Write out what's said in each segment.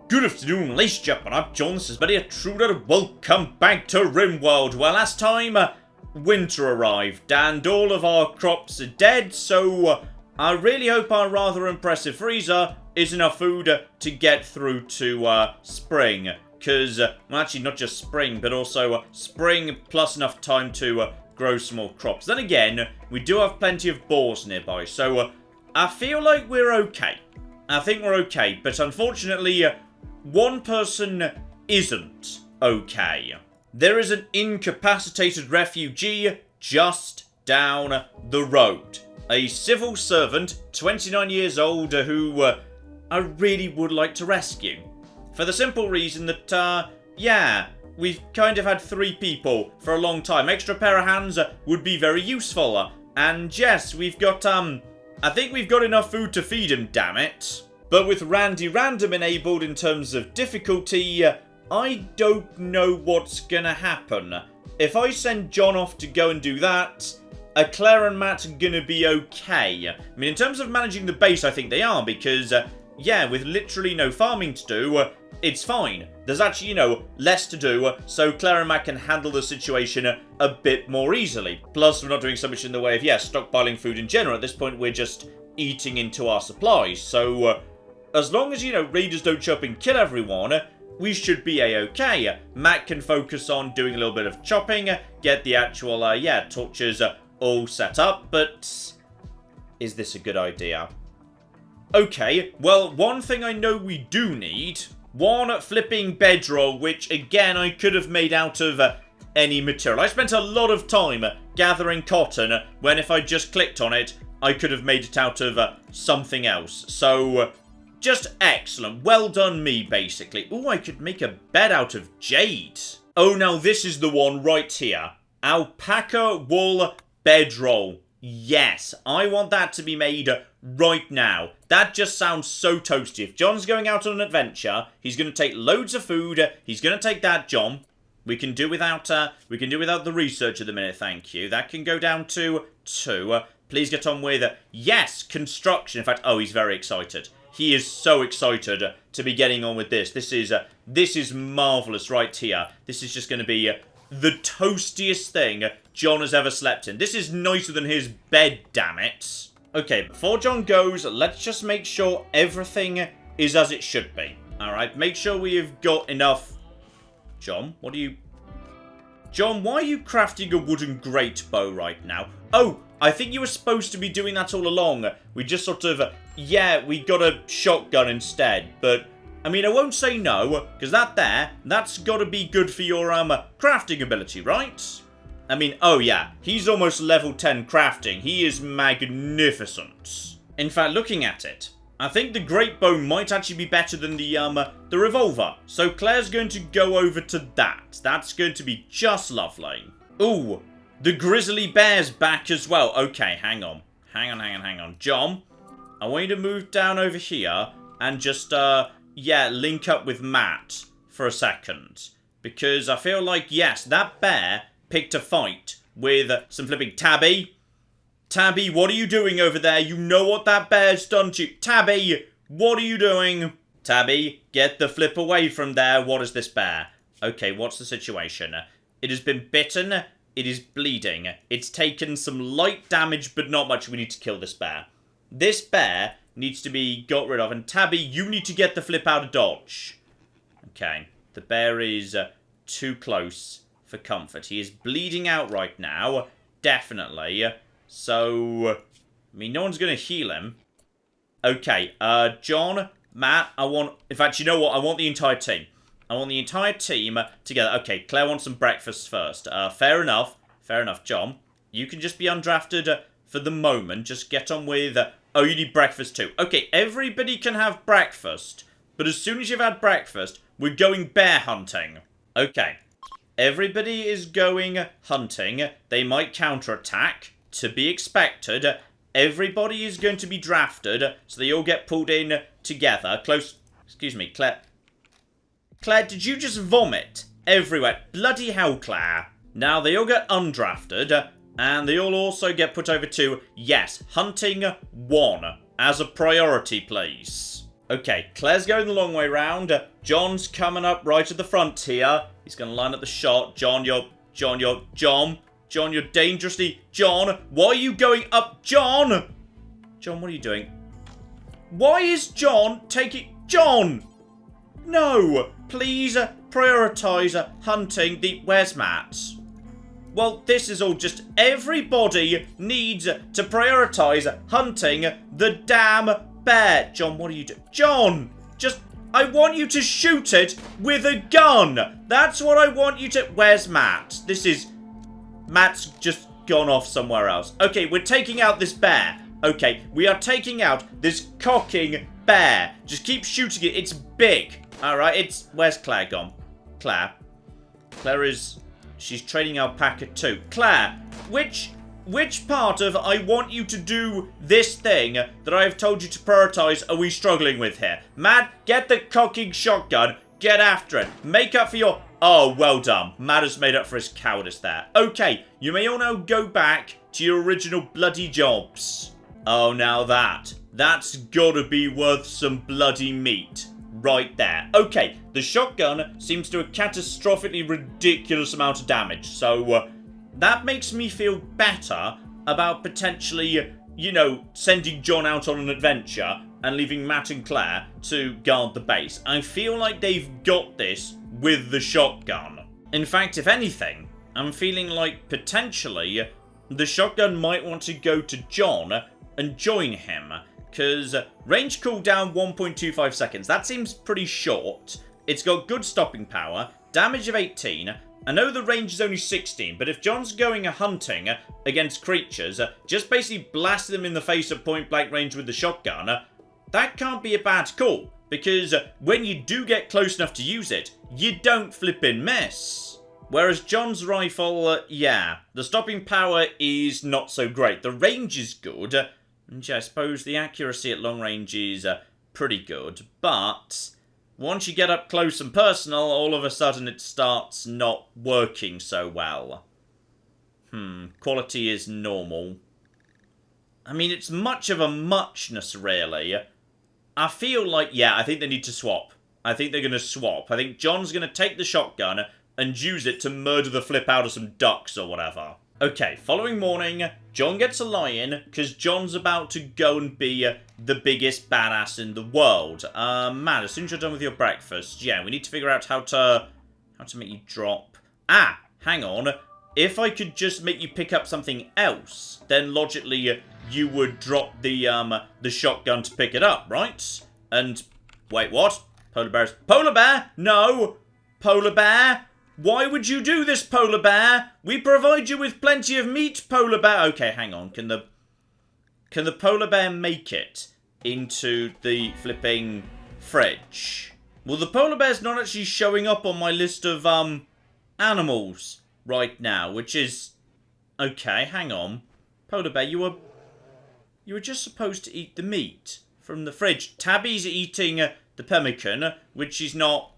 Good afternoon, ladies and gentlemen, I'm John, this is Buddy Intruder, welcome back to RimWorld. Well, last time, winter arrived, and all of our crops are dead, so I really hope our rather impressive freezer is enough food to get through to spring. Because, well, actually not just spring, but also spring plus enough time to grow some more crops. Then again, we do have plenty of boars nearby, so I feel like we're okay. I think we're okay, but unfortunately, one person isn't okay. There is an incapacitated refugee just down the road. A civil servant, 29 years old, who I really would like to rescue. For the simple reason that, yeah, we've kind of had 3 people for a long time. Extra pair of hands would be very useful. And yes, we've got, I think we've got enough food to feed him, damn it. But with Randy Random enabled in terms of difficulty, I don't know what's gonna happen. If I send John off to go and do that, Claire and Matt are gonna be okay. I mean, in terms of managing the base, I think they are, because, yeah, with literally no farming to do, it's fine. There's actually, less to do, so Claire and Matt can handle the situation a bit more easily. Plus, we're not doing so much in the way of, stockpiling food in general. At this point, we're just eating into our supplies, so as long as, raiders don't show up and kill everyone, we should be a-okay. Matt can focus on doing a little bit of chopping, get the actual, torches all set up, but is this a good idea? Okay, well, one thing I know we do need, one flipping bedroll, which, again, I could have made out of any material. I spent a lot of time gathering cotton, when if I just clicked on it, I could have made it out of something else. So, just excellent. Well done me, basically. Ooh, I could make a bed out of jade. Oh, now this is the one right here. Alpaca wool bedroll. Yes, I want that to be made right now. That just sounds so toasty. If John's going out on an adventure, he's going to take loads of food. He's going to take that, John. We can do without the research at the minute, thank you. That can go down to 2. Please get on with, yes, construction. In fact, oh, he's very excited. He is so excited to be getting on with this. This is marvellous right here. This is just going to be the toastiest thing John has ever slept in. This is nicer than his bed, damn it. Okay, before John goes, let's just make sure everything is as it should be. Alright, make sure we have got enough. John, John, why are you crafting a wooden great bow right now? Oh, I think you were supposed to be doing that all along. We just sort of, we got a shotgun instead. But, I mean, I won't say no, because that's got to be good for your, crafting ability, right? I mean, oh yeah, he's almost level 10 crafting. He is magnificent. In fact, looking at it, I think the great bow might actually be better than the revolver. So Claire's going to go over to that. That's going to be just lovely. Ooh, the grizzly bear's back as well. Okay, hang on. John, I want you to move down over here and just, link up with Matt for a second. Because I feel like, yes, that bear picked a fight with some flipping Tabby. Tabby, what are you doing over there? You know what that bear's done to you. Tabby, what are you doing? Tabby, get the flip away from there. What is this bear? Okay, what's the situation? It has been bitten. It is bleeding. It's taken some light damage, but not much. We need to kill this bear. This bear needs to be got rid of. And Tabby, you need to get the flip out of dodge. Okay, the bear is too close for comfort. He is bleeding out right now. Definitely. So, I mean, no one's going to heal him. Okay, John, Matt, in fact, you know what? I want the entire team. I want the entire team together. Okay, Claire wants some breakfast first. Fair enough. John, you can just be undrafted for the moment. Just get on with, oh, you need breakfast too. Okay, everybody can have breakfast. But as soon as you've had breakfast, we're going bear hunting. Okay, everybody is going hunting. They might counterattack. To be expected. Everybody is going to be drafted, so they all get pulled in together. Excuse me, Claire. Claire, did you just vomit everywhere? Bloody hell, Claire. Now, they all get undrafted, and they all also get put over to, yes, hunting 1 as a priority, please. Okay, Claire's going the long way round. John's coming up right at the front here. He's going to line up the shot. John, you're dangerously... John, why are you going up? John, what are you doing? Why is John taking... John! No! Please prioritise hunting the... Where's Matt? Well, this is all just... Everybody needs to prioritise hunting the damn bear. John, what are you doing? John! Just... I want you to shoot it with a gun! That's what I want you to... Where's Matt? This is... Matt's just gone off somewhere else. Okay, we're taking out this bear. Okay, we are taking out this cocking bear. Just keep shooting it. It's big. Alright, it's... Where's Claire gone? Claire is... She's training alpaca too. Claire, which part of I want you to do this thing that I have told you to prioritise are we struggling with here? Matt, get the cocking shotgun. Get after it. Make up for your... Oh, well done. Matt has made up for his cowardice there. Okay, you may all now go back to your original bloody jobs. Oh, now that's gotta be worth some bloody meat. Right there. Okay, the shotgun seems to do a catastrophically ridiculous amount of damage. So, that makes me feel better about potentially, you know, sending John out on an adventure and leaving Matt and Claire to guard the base. I feel like they've got this with the shotgun. In fact, if anything, I'm feeling like potentially the shotgun might want to go to John and join him. Because range cooldown 1.25 seconds. That seems pretty short. It's got good stopping power. Damage of 18. I know the range is only 16, but if John's going hunting against creatures, just basically blast them in the face at point blank range with the shotgun, that can't be a bad call. Because when you do get close enough to use it, you don't flippin' miss. Whereas John's rifle, yeah, the stopping power is not so great. The range is good. And yeah, I suppose the accuracy at long range is pretty good. But once you get up close and personal, all of a sudden it starts not working so well. Quality is normal. I mean, it's much of a muchness, really. I feel like, yeah, I think they need to swap. I think they're going to swap. I think John's going to take the shotgun and use it to murder the flip out of some ducks or whatever. Okay, following morning, John gets a lie-in because John's about to go and be the biggest badass in the world. Matt, as soon as you're done with your breakfast, yeah, we need to figure out how to make you drop. Ah, hang on. If I could just make you pick up something else, then logically you would drop the shotgun to pick it up, right? And wait, what? Polar bears? Polar bear? No, polar bear. Why would you do this, polar bear? We provide you with plenty of meat, polar bear. Okay, hang on. Can the polar bear make it into the flipping fridge? Well, the polar bear's not actually showing up on my list of animals right now, which is okay. Hang on, polar bear. You were just supposed to eat the meat from the fridge. Tabby's eating the pemmican, which is not.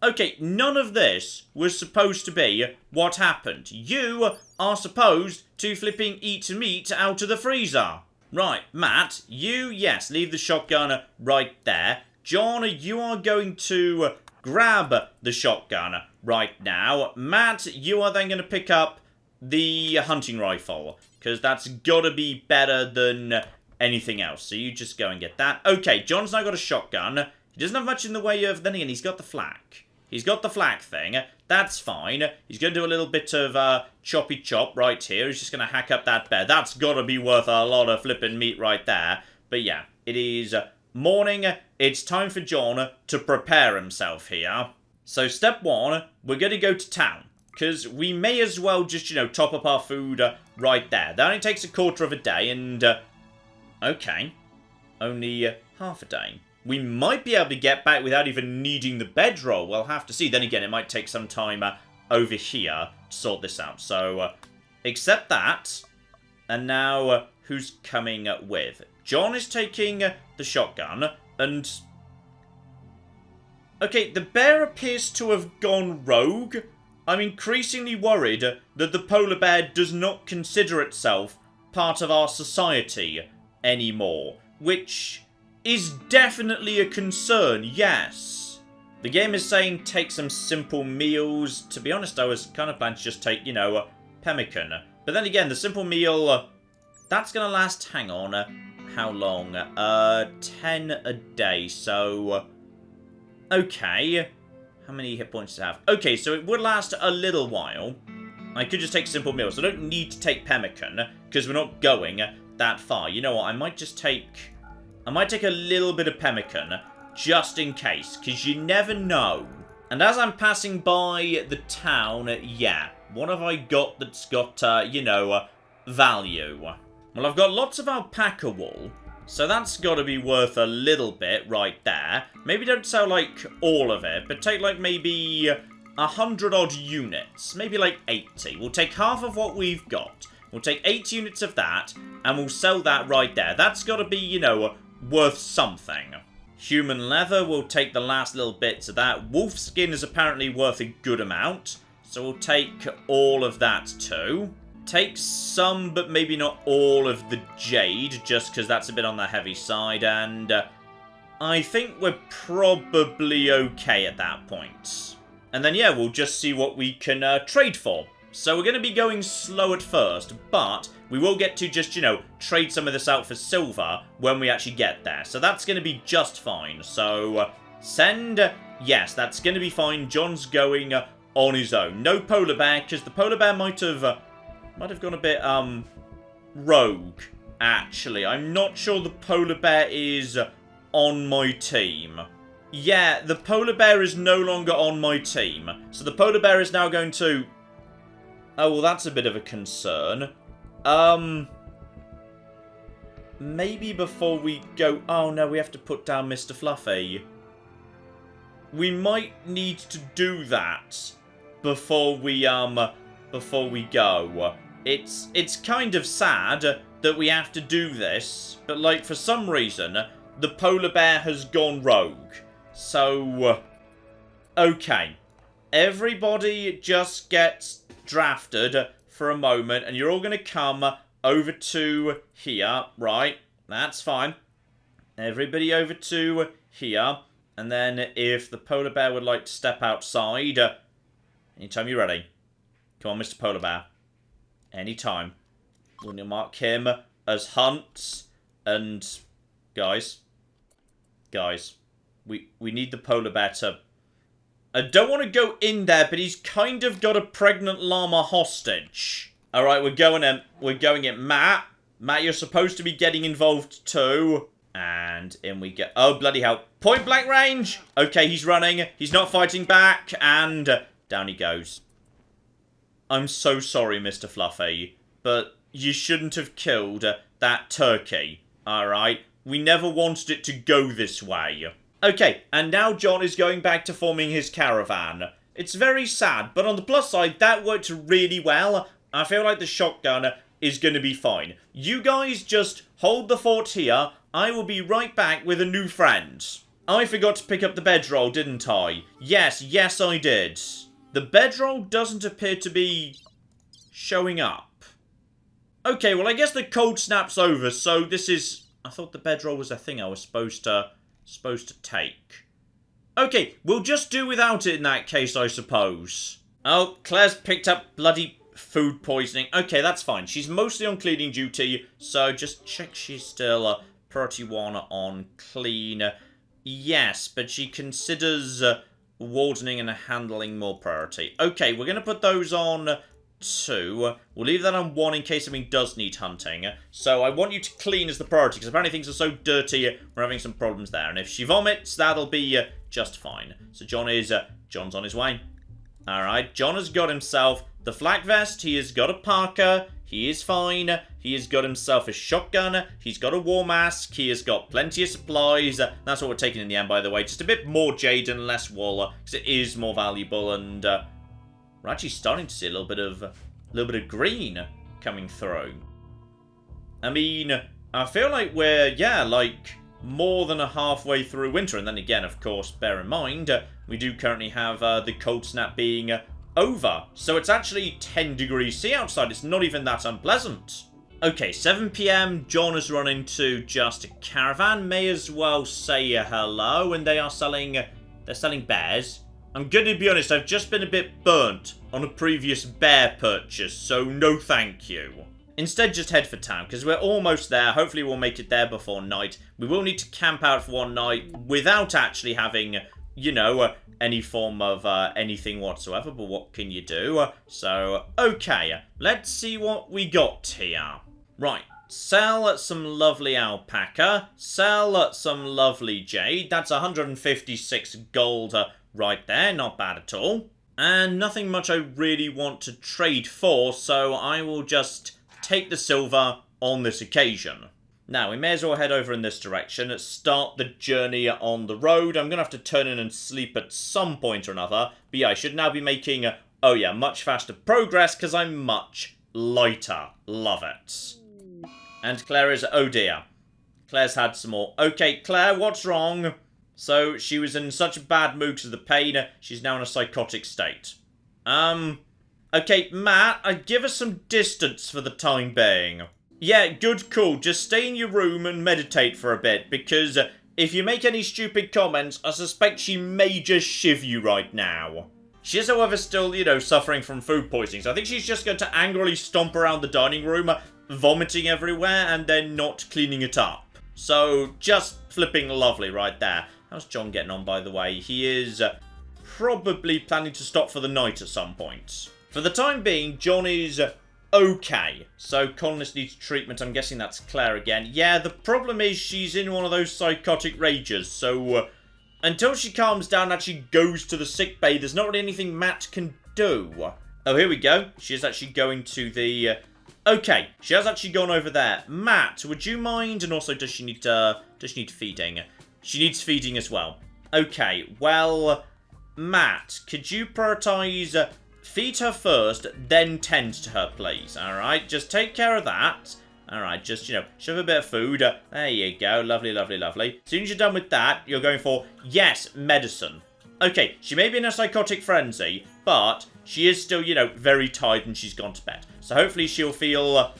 Okay, none of this was supposed to be what happened. You are supposed to flipping eat meat out of the freezer. Right, Matt, yes, leave the shotgun right there. John, you are going to grab the shotgun right now. Matt, you are then going to pick up the hunting rifle, because that's got to be better than anything else. So you just go and get that. Okay, John's now got a shotgun. He doesn't have much in the way of... Then again, he's got the flak. He's got the flak thing. That's fine. He's going to do a little bit of choppy chop right here. He's just going to hack up that bear. That's got to be worth a lot of flipping meat right there. But yeah, it is morning. It's time for John to prepare himself here. So step one, we're going to go to town. Because we may as well just, top up our food right there. That only takes a quarter of a day and... okay. Only half a day. We might be able to get back without even needing the bedroll. We'll have to see. Then again, it might take some time over here to sort this out. So, accept that. And now, who's coming with? John is taking the shotgun. And... okay, the bear appears to have gone rogue. I'm increasingly worried that the polar bear does not consider itself part of our society anymore. Which... is definitely a concern, yes. The game is saying take some simple meals. To be honest, I was kind of planning to just take, you know, pemmican. But then again, the simple meal, that's going to last, hang on, how long? 10 a day, so... okay. How many hit points does it have? Okay, so it would last a little while. I could just take simple meals. I don't need to take pemmican, because we're not going that far. You know what, I might just take... I might take a little bit of pemmican, just in case, because you never know. And as I'm passing by the town, yeah, what have I got that's got, you know, value? Well, I've got lots of alpaca wool, so that's got to be worth a little bit right there. Maybe don't sell, like, all of it, but take, like, maybe 100-odd units. Maybe, like, 80. We'll take half of what we've got. We'll take 8 units of that, and we'll sell that right there. That's got to be, you know, worth something. Human leather, we'll take the last little bits of that. Wolf skin is apparently worth a good amount, so we'll take all of that too. Take some, but maybe not all of the jade, just because that's a bit on the heavy side, and I think we're probably okay at that point. And then, yeah, we'll just see what we can trade for. So we're going to be going slow at first, but we will get to just, you know, trade some of this out for silver when we actually get there. So that's going to be just fine. So send, yes, that's going to be fine. John's going on his own. No polar bear, because the polar bear might have gone a bit rogue, actually. I'm not sure the polar bear is on my team. Yeah, the polar bear is no longer on my team. So the polar bear is now going to... oh, well, that's a bit of a concern. Maybe before we go... oh, no, we have to put down Mr. Fluffy. We might need to do that before we go. It's kind of sad that we have to do this, but, like, for some reason, the polar bear has gone rogue. So, okay. Everybody just gets drafted for a moment, and you're all going to come over to here, right? That's fine. Everybody over to here, and then if the polar bear would like to step outside, anytime you're ready. Come on, Mr. Polar Bear. Anytime. We're going to mark him as Hunt, and guys, we need the polar bear to... I don't want to go in there, but he's kind of got a pregnant llama hostage. Alright, we're going in. Matt, you're supposed to be getting involved too. And in we go. Oh, bloody hell. Point blank range. Okay, he's running. He's not fighting back. And down he goes. I'm so sorry, Mr. Fluffy, but you shouldn't have killed that turkey. Alright? We never wanted it to go this way. Okay, and now John is going back to forming his caravan. It's very sad, but on the plus side, that worked really well. I feel like the shotgun is going to be fine. You guys just hold the fort here. I will be right back with a new friend. I forgot to pick up the bedroll, didn't I? Yes, I did. The bedroll doesn't appear to be showing up. Okay, well, I guess the cold snap's over, so this is... I thought the bedroll was a thing I was supposed to take. Okay, we'll just do without it in that case, I suppose. Oh, Claire's picked up bloody food poisoning. Okay, that's fine. She's mostly on cleaning duty, so just check she's still priority 1 on clean. Yes, but she considers wardening and handling more priority. Okay, we're going to put those on 2. We'll leave that on 1 in case something does need hunting. So I want you to clean as the priority, because apparently things are so dirty, we're having some problems there. And if she vomits, that'll be just fine. So John's on his way. Alright, John has got himself the flak vest, he has got a parka, he is fine, he has got himself a shotgun, he's got a war mask, he has got plenty of supplies. That's what we're taking in the end, by the way. Just a bit more jade and less wool, because it is more valuable, and we're actually starting to see a little bit of green coming through. I mean, I feel like we're, yeah, like, more than halfway through winter. And then again, of course, bear in mind, we do currently have the cold snap being over. So it's actually 10 degrees C outside. It's not even that unpleasant. Okay, 7 PM, John has run into just a caravan. May as well say hello, and they're selling bears. I'm gonna be honest, I've just been a bit burnt on a previous bear purchase, so no thank you. Instead, just head for town, because we're almost there. Hopefully we'll make it there before night. We will need to camp out for one night without actually having, you know, any form of anything whatsoever, but what can you do? So, okay, let's see what we got here. Right, sell some lovely alpaca, sell some lovely jade. That's 156 gold right there, not bad at all. And nothing much I really want to trade for, so I will just take the silver on this occasion. Now, we may as well head over in this direction, start the journey on the road. I'm going to have to turn in and sleep at some point or another. But yeah, I should now be making, oh yeah, much faster progress because I'm much lighter. Love it. And Claire is, oh dear. Claire's had some more. Okay, Claire, what's wrong? So, she was in such a bad mood because of the pain, she's now in a psychotic state. Okay, Matt, I'd give us some distance for the time being. Yeah, good call. Just stay in your room and meditate for a bit, because if you make any stupid comments, I suspect she may just shiv you right now. She is, however, still, you know, suffering from food poisoning, so I think she's just going to angrily stomp around the dining room, vomiting everywhere, and then not cleaning it up. So, just flipping lovely right there. How's John getting on, by the way? He is probably planning to stop for the night at some point. For the time being, John is okay. So, colonist needs treatment. I'm guessing that's Claire again. Yeah, the problem is she's in one of those psychotic rages. So, until she calms down and actually goes to the sick bay, there's not really anything Matt can do. Oh, here we go. She is actually going to the... Okay, she has actually gone over there. Matt, would you mind? And also, does she need feeding? She needs feeding as well. Okay, well, Matt, could you prioritise... feed her first, then tend to her, please. Alright, just take care of that. Alright, just, you know, shove a bit of food. There you go. Lovely, lovely, lovely. As soon as you're done with that, you're going for, yes, medicine. Okay, she may be in a psychotic frenzy, but she is still, you know, very tired and she's gone to bed. So hopefully she'll feel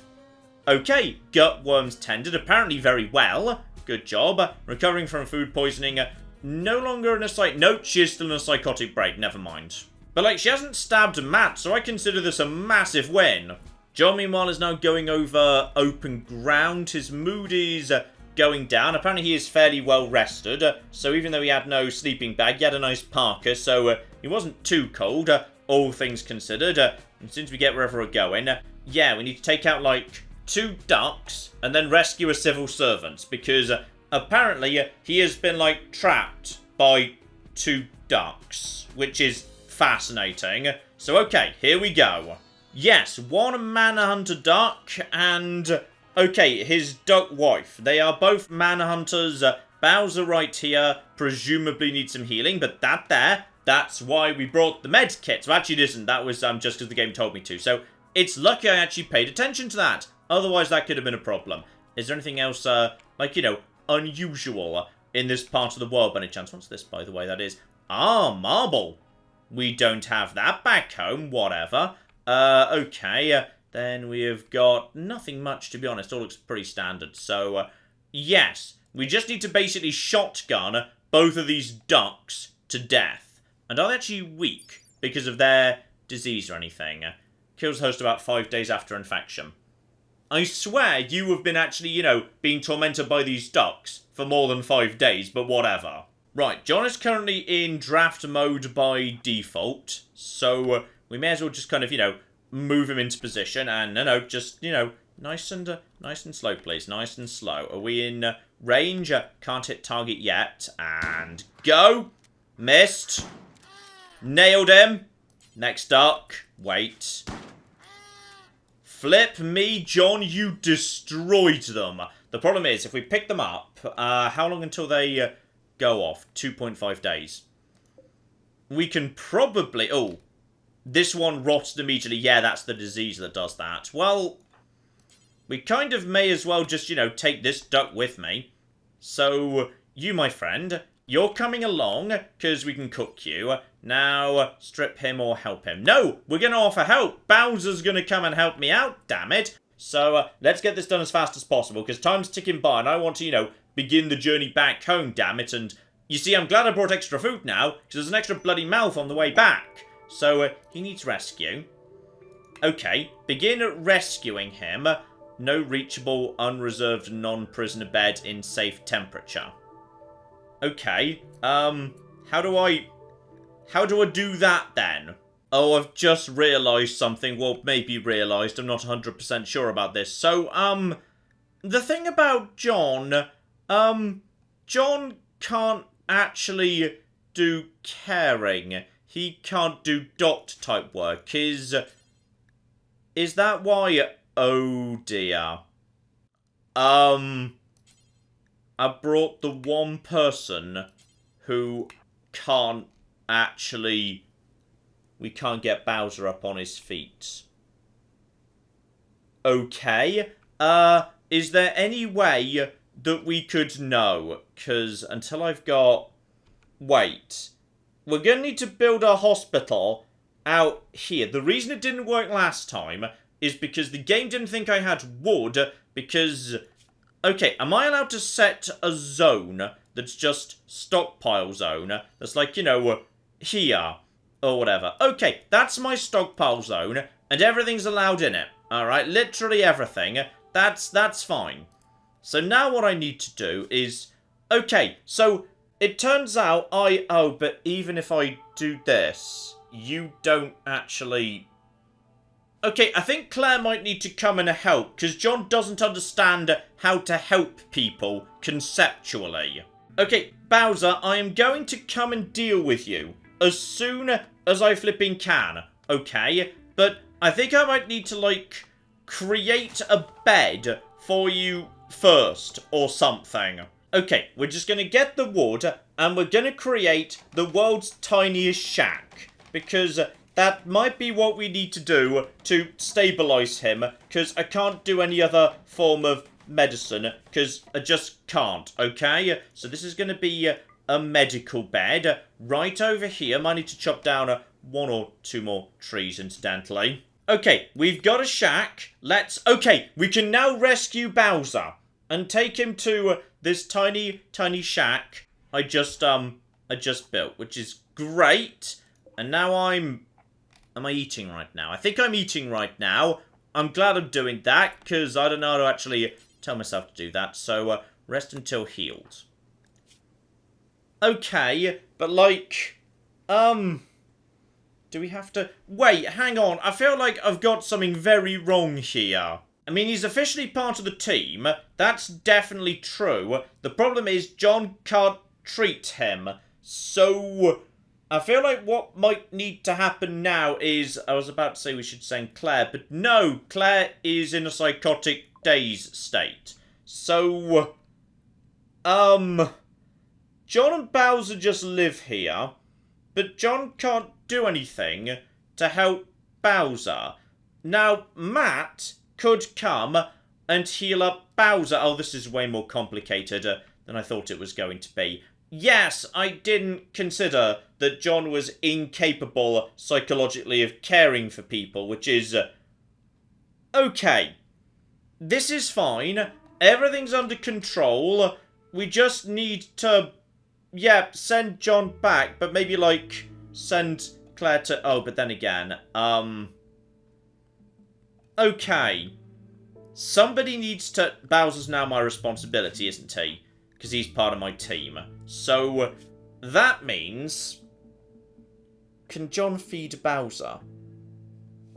okay. Gut worms tended, apparently very well. Good job. Recovering from food poisoning. No longer in a nope, she is still in a psychotic break. Never mind. But, like, she hasn't stabbed Matt, so I consider this a massive win. John, meanwhile, is now going over open ground. His mood is going down. Apparently, he is fairly well rested. So, even though he had no sleeping bag, he had a nice parka. So, he wasn't too cold, all things considered. And since we get wherever we're going, yeah, we need to take out, like, 2 ducks and then rescue a civil servant. Because, apparently, he has been, like, trapped by 2 ducks, which is... fascinating. So, okay, here we go. Yes, 1 manhunter duck and, okay, his duck wife. They are both manhunters. Bowser right here presumably needs some healing, but that's why we brought the med kit. So actually it isn't. That was just because the game told me to. So it's lucky I actually paid attention to that. Otherwise that could have been a problem. Is there anything else, like, you know, unusual in this part of the world by any chance? What's this, by the way? That is, marble. We don't have that back home, whatever. Okay, then we have got nothing much, to be honest. All looks pretty standard. So, yes, we just need to basically shotgun both of these ducks to death. And are they actually weak because of their disease or anything? Kills host about 5 days after infection. I swear you have been actually, you know, being tormented by these ducks for more than 5 days, but whatever. Right, John is currently in draft mode by default, so we may as well just kind of, you know, move him into position, and, no, just, you know, nice and slow, please, nice and slow. Are we in range? Can't hit target yet, and go! Missed. Nailed him. Next duck. Wait. Flip me, John, you destroyed them. The problem is, if we pick them up, how long until they... go off? 2.5 days. We can probably... Oh, this one rotted immediately. Yeah, that's the disease that does that. Well, we kind of may as well just, you know, take this duck with me. So, you, my friend, you're coming along, because we can cook you. Now, strip him or help him. No, we're going to offer help. Bowser's going to come and help me out, damn it. So, let's get this done as fast as possible, because time's ticking by, and I want to, you know, begin the journey back home, damn it. And you see, I'm glad I brought extra food now, because there's an extra bloody mouth on the way back. So, he needs rescue. Okay, begin rescuing him. No reachable, unreserved, non-prisoner bed in safe temperature. Okay, how do I do that then? Oh, I've just realised something. Well, maybe realised. I'm not 100% sure about this. So, the thing about John, John can't actually do caring. He can't do doctor type work. Is that why? Oh dear. I brought the one person who can't actually... We can't get Bowser up on his feet. Okay. Is there any way that we could know? Because until I've got... Wait. We're going to need to build a hospital out here. The reason it didn't work last time is because the game didn't think I had wood, because... Okay, am I allowed to set a zone that's just stockpile zone? That's like, you know, here, or whatever. Okay, that's my stockpile zone, and everything's allowed in it. Alright, literally everything. That's fine. So now what I need to do is... Okay, so it turns out Oh, but even if I do this, you don't actually... Okay, I think Claire might need to come and help, because John doesn't understand how to help people conceptually. Okay, Bowser, I am going to come and deal with you as soon as I flipping can, okay? But I think I might need to, like, create a bed for you first, or something. Okay, we're just going to get the wood, and we're going to create the world's tiniest shack, because... that might be what we need to do to stabilise him, because I can't do any other form of medicine, because I just can't, okay? So this is going to be a medical bed. Right over here, I might need to chop down one or two more trees, incidentally. Okay, we've got a shack. Okay, we can now rescue Bowser and take him to this tiny, tiny shack I just built, which is great. And now Am I eating right now? I think I'm eating right now. I'm glad I'm doing that, because I don't know how to actually tell myself to do that. So, rest until healed. Okay, but like, do we have to... Wait, hang on. I feel like I've got something very wrong here. I mean, he's officially part of the team. That's definitely true. The problem is John can't treat him. So... I feel like what might need to happen now is... I was about to say we should send Claire, but no! Claire is in a psychotic daze state. So... John and Bowser just live here, but John can't do anything to help Bowser. Now, Matt could come and heal up Bowser. Oh, this is way more complicated than I thought it was going to be. Yes, I didn't consider that John was incapable psychologically of caring for people, which is... okay. This is fine. Everything's under control. We just need to... yeah, send John back, but maybe, like, send Claire to... oh, but then again, okay. Somebody needs to... Bowser's now my responsibility, isn't he? Because he's part of my team. So, that means... can John feed Bowser?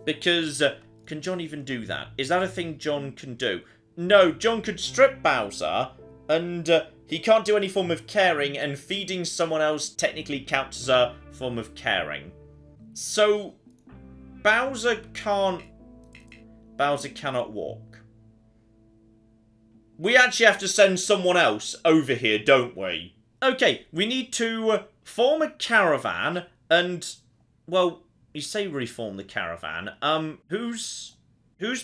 Because, can John even do that? Is that a thing John can do? No, John could strip Bowser, and he can't do any form of caring, and feeding someone else technically counts as a form of caring. So, Bowser cannot walk. We actually have to send someone else over here, don't we? Okay, we need to form a caravan, and, well, you say reform the caravan. Who's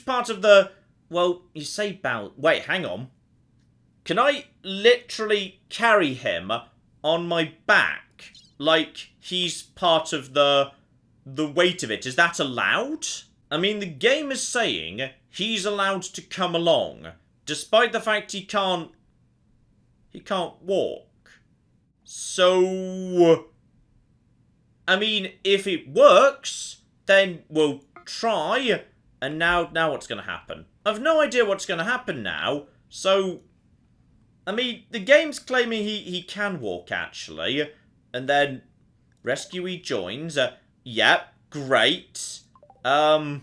part of the... well, you say Bowser... wait, hang on. Can I literally carry him on my back? Like, he's part of the weight of it. Is that allowed? I mean, the game is saying he's allowed to come along, despite the fact he can't walk. So, I mean, if it works, then we'll try. And now what's going to happen? I've no idea what's going to happen now. So, I mean, the game's claiming he can walk, actually. And then rescuee joins. Yep, great. Are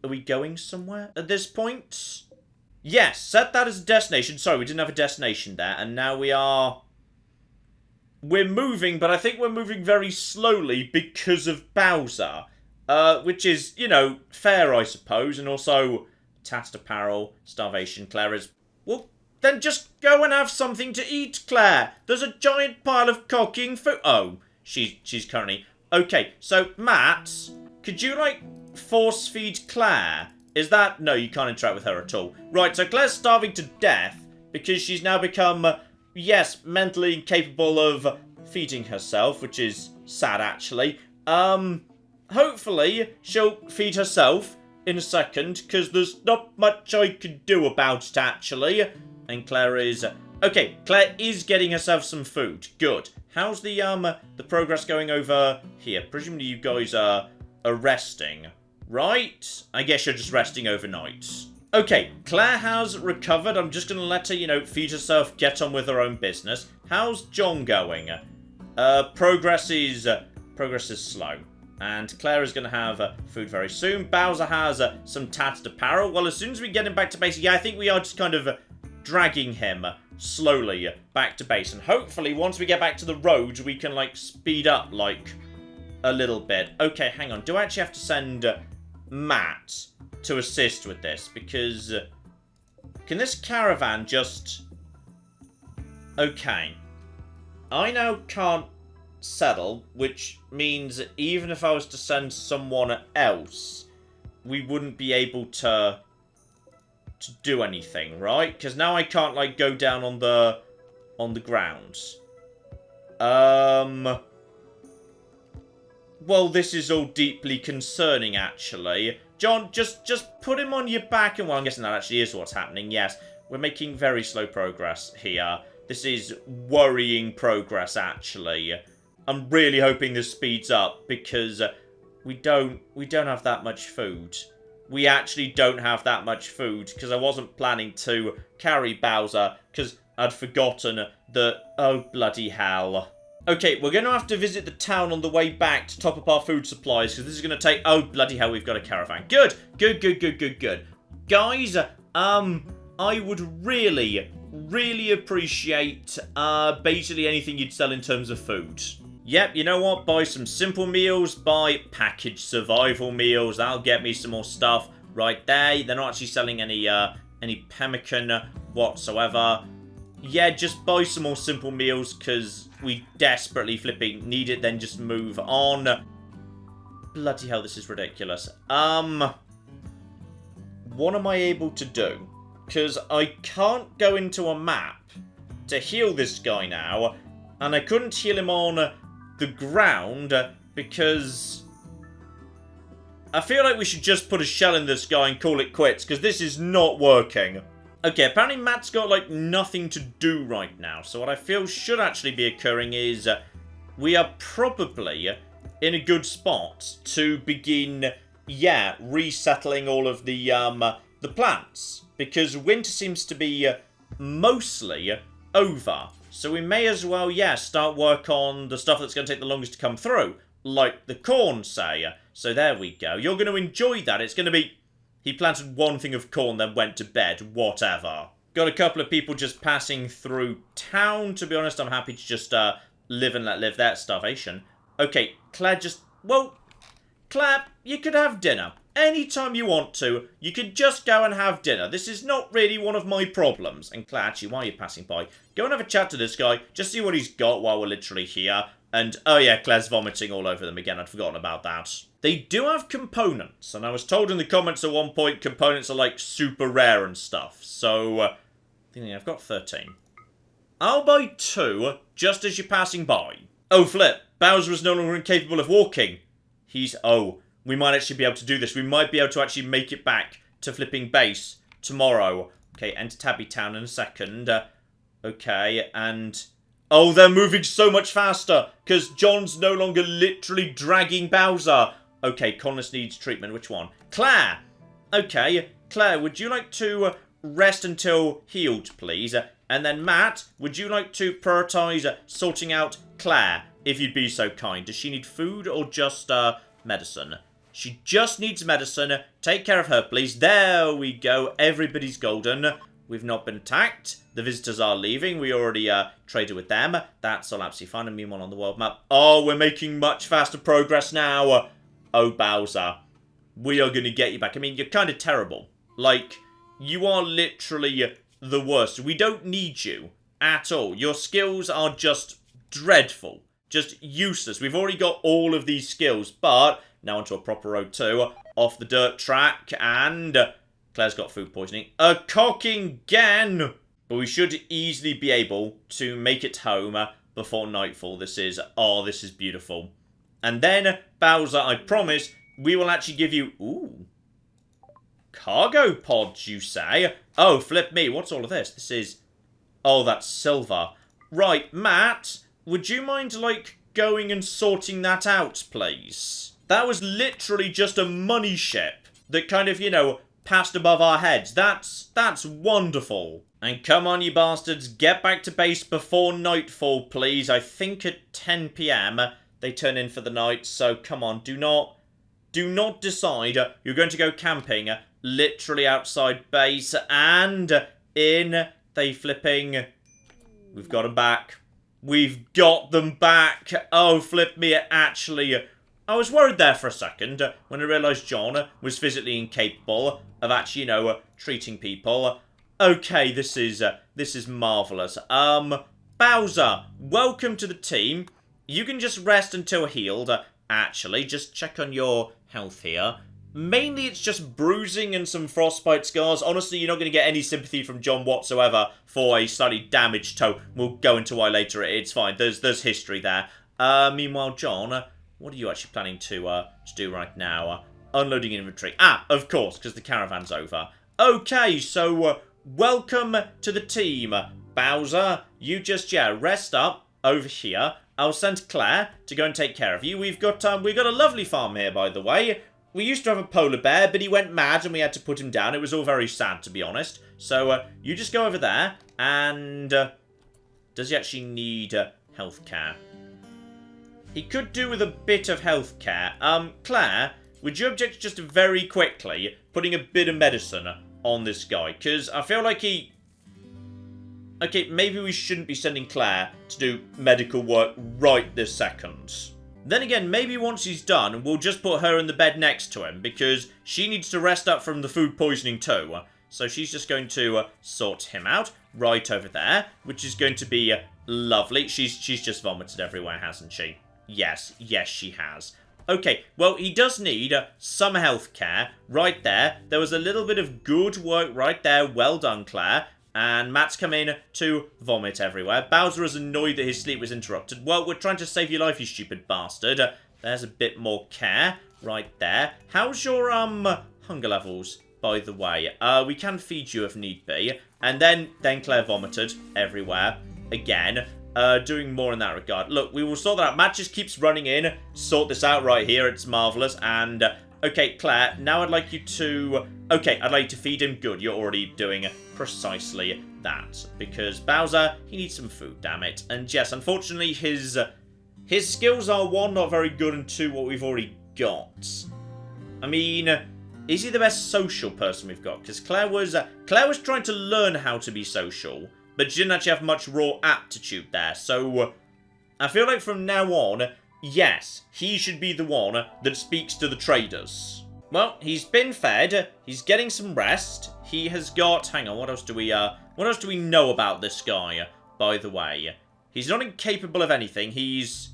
we going somewhere at this point? Yes, set that as a destination. Sorry, we didn't have a destination there. And now we're moving, but I think we're moving very slowly because of Bowser. Which is, you know, fair, I suppose. And also, tattered apparel, starvation. Claire is... Well, then just go and have something to eat, Claire. There's a giant pile of cooking food. Oh, she's currently... Okay, so, Matt, could you, like, force feed Claire? Is that... No, you can't interact with her at all. Right, so Claire's starving to death because she's now become, yes, mentally incapable of feeding herself, which is sad, actually. Hopefully she'll feed herself in a second, because there's not much I can do about it, actually. And Claire is... Okay, Claire is getting herself some food. Good. How's the progress going over here? Presumably you guys are resting, right? I guess you're just resting overnight. Okay, Claire has recovered. I'm just going to let her, you know, feed herself, get on with her own business. How's John going? Progress is slow. And Claire is going to have food very soon. Bowser has some tattered apparel. Well, as soon as we get him back to base, yeah, I think we are just kind of dragging him slowly back to base. And hopefully, once we get back to the roads, we can, like, speed up, like, a little bit. Okay, hang on. Do I actually have to send Matt to assist with this? Because, can this caravan just... Okay. I now can't settle, which means even if I was to send someone else, we wouldn't be able to do anything, right? Because now I can't, like, go down on the ground. Well, this is all deeply concerning, actually. John, just put him on your back, and well, I'm guessing that actually is what's happening. Yes, we're making very slow progress here. This is worrying progress, actually. I'm really hoping this speeds up, because we don't have that much food. We actually don't have that much food, because I wasn't planning to carry Bowser, because I'd forgotten that... Oh, bloody hell. Okay, we're going to have to visit the town on the way back to top up our food supplies, because this is going to take... Oh, bloody hell, we've got a caravan. Good, good, good, good, good, good. Guys, I would really appreciate, basically anything you'd sell in terms of food. Yep, you know what? Buy some simple meals, buy packaged survival meals. That'll get me some more stuff right there. They're not actually selling any pemmican whatsoever. Yeah, just buy some more simple meals, because we desperately flipping need it, then just move on. Bloody hell, this is ridiculous. What am I able to do? Because I can't go into a map to heal this guy now, and I couldn't heal him on the ground, because I feel like we should just put a shell in this guy and call it quits, because this is not working. Okay, apparently Matt's got, like, nothing to do right now, so what I feel should actually be occurring is we are probably in a good spot to begin, yeah, resettling all of the plants, because winter seems to be mostly over. So we may as well, yeah, start work on the stuff that's going to take the longest to come through. Like the corn, say. So there we go. You're going to enjoy that. It's going to be... He planted one thing of corn, then went to bed. Whatever. Got a couple of people just passing through town. To be honest, I'm happy to just live and let live. That's starvation. Okay, Claire just... Well, Claire, you could have dinner. Anytime you want to, you could just go and have dinner. This is not really one of my problems. And Claire, actually, while you're passing by, go and have a chat to this guy. Just see what he's got while we're literally here. And, oh yeah, Claire's vomiting all over them again. I'd forgotten about that. They do have components. And I was told in the comments at one point, components are, like, super rare and stuff. So, I think I've got 13. I'll buy 2, just as you're passing by. Oh, flip. Bowser is no longer incapable of walking. He's... Oh... we might actually be able to do this. We might be able to actually make it back to flipping base tomorrow. Okay, enter Tabby Town in a second. Okay, and... oh, they're moving so much faster, because John's no longer literally dragging Bowser. Okay, Colonist needs treatment. Which one? Claire! Okay, Claire, would you like to rest until healed, please? And then Matt, would you like to prioritise sorting out Claire, if you'd be so kind? Does she need food or just medicine? She just needs medicine. Take care of her, please. There we go. Everybody's golden. We've not been attacked. The visitors are leaving. We already traded with them. That's all absolutely fine. And meanwhile on the world map. Oh, we're making much faster progress now. Oh, Bowser. We are going to get you back. I mean, you're kind of terrible. Like, you are literally the worst. We don't need you at all. Your skills are just dreadful. Just useless. We've already got all of these skills. But, now onto a proper road 2. Off the dirt track. And... Claire's got food poisoning. A cocking again! But we should easily be able to make it home before nightfall. This is beautiful. And then, Bowser, I promise, we will actually give you... ooh. Cargo pods, you say? Oh, flip me. What's all of this? This is... oh, that's silver. Right, Matt, would you mind, like, going and sorting that out, please? That was literally just a money ship that kind of, you know... passed above our heads. That's wonderful. And come on, you bastards, get back to base before nightfall, please. I think at 10 PM they turn in for the night, so come on, do not decide you're going to go camping literally outside base, and in they flipping... we've got them back. We've got them back. Oh, flip me, actually... I was worried there for a second when I realised John was physically incapable of actually, you know, treating people. Okay, this is marvellous. Bowser, welcome to the team. You can just rest until healed. Actually, just check on your health here. Mainly it's just bruising and some frostbite scars. Honestly, you're not going to get any sympathy from John whatsoever for a slightly damaged toe. We'll go into why later. It's fine. There's history there. Meanwhile, John... what are you actually planning to do right now? Unloading inventory. Ah, of course, because the caravan's over. Okay, so welcome to the team. Bowser, you just, rest up over here. I'll send Claire to go and take care of you. We've got a lovely farm here, by the way. We used to have a polar bear, but he went mad and we had to put him down. It was all very sad, to be honest. So you just go over there and... does he actually need healthcare? He could do with a bit of healthcare. Claire, would you object just very quickly putting a bit of medicine on this guy? Because I feel like he... okay, maybe we shouldn't be sending Claire to do medical work right this second. Then again, maybe once he's done, we'll just put her in the bed next to him, because she needs to rest up from the food poisoning too. So she's just going to sort him out right over there, which is going to be lovely. She's just vomited everywhere, hasn't she? Yes, she has. Okay, well, he does need some health care right there. There was a little bit of good work right there. Well done, Claire. And Matt's come in to vomit everywhere. Bowser is annoyed that his sleep was interrupted. Well, we're trying to save your life, you stupid bastard. There's a bit more care right there. How's your hunger levels, by the way? We can feed you if need be. And then Claire vomited everywhere again. Doing more in that regard. Look, we will sort that out. Matt just keeps running in. Sort this out right here. It's marvellous. And, okay, Claire, now I'd like you to... okay, I'd like you to feed him. Good, you're already doing precisely that. Because Bowser, he needs some food, damn it. And yes, unfortunately, his skills are, 1, not very good, and 2, what we've already got. I mean, is he the best social person we've got? Because Claire was trying to learn how to be social, but she didn't actually have much raw aptitude there. So, I feel like from now on, yes, he should be the one that speaks to the traders. Well, he's been fed. He's getting some rest. He has got... hang on, what else do we know about this guy, by the way? He's not incapable of anything. He's